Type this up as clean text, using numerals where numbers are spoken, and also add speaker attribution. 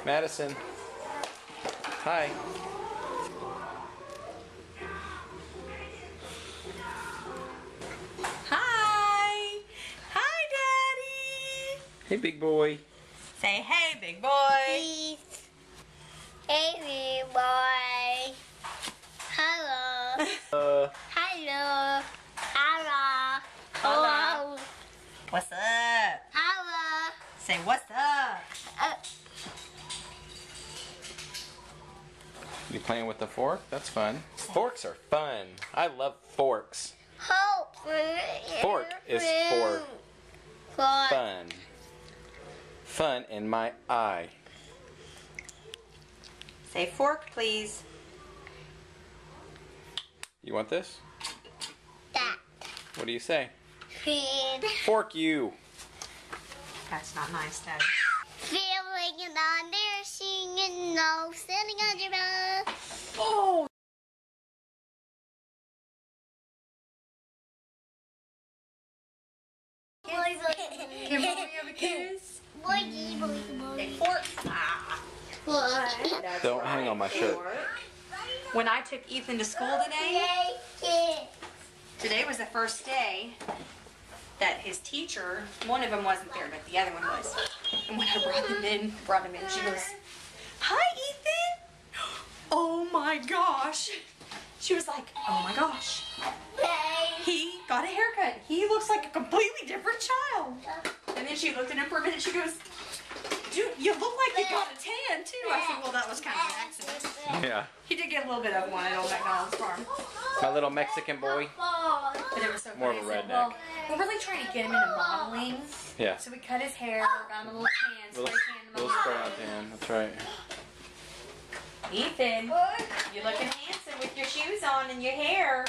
Speaker 1: Madison. Hi.
Speaker 2: Hi. Hi, Daddy.
Speaker 1: Hey, big boy.
Speaker 2: Say hey, big boy.
Speaker 3: Please. Hey, big boy. Hello. Hello. Hello.
Speaker 2: Hello. What's up?
Speaker 3: Hello.
Speaker 2: Say what's up.
Speaker 1: You playing with the fork? That's fun. Forks are fun. I love forks.
Speaker 3: Hope.
Speaker 1: Fork is for fun. Fun in my eye.
Speaker 2: Say fork, please.
Speaker 1: You want this?
Speaker 3: That.
Speaker 1: What do you say?
Speaker 3: Feed.
Speaker 1: Fork you.
Speaker 2: That's not nice, Daddy.
Speaker 3: Feeling it on there, singing, no, sitting on your bed.
Speaker 2: Oh. Give mommy a kiss.
Speaker 3: Boy, boy,
Speaker 2: Say
Speaker 3: boy.
Speaker 2: fork. Ah. That's
Speaker 1: Don't hang on my shirt.
Speaker 2: fork. When I took Ethan to school today was the first day that his teacher, one of them wasn't there, but the other one was. And when I brought him in, she goes, "Hi, Ethan." Oh my gosh. She was like, "Oh my gosh. He got a haircut. He looks like a completely different child." And then she looked at him for a minute. She goes, "Dude, you look like you got a tan too." I said, "Well, that was kind of an accident."
Speaker 1: Yeah.
Speaker 2: He did get a little bit of one at Old McDonald's farm.
Speaker 1: My little Mexican boy.
Speaker 2: But it was so
Speaker 1: More
Speaker 2: funny.
Speaker 1: of a
Speaker 2: I said,
Speaker 1: redneck.
Speaker 2: "Well, we're really trying to get him into modeling."
Speaker 1: Yeah.
Speaker 2: So we cut his hair, got him a little tan, spray
Speaker 1: Little,
Speaker 2: tan him a
Speaker 1: little
Speaker 2: little
Speaker 1: spray on
Speaker 2: bit.
Speaker 1: tan. That's right.
Speaker 2: Ethan, you looking handsome with your shoes on and your hair.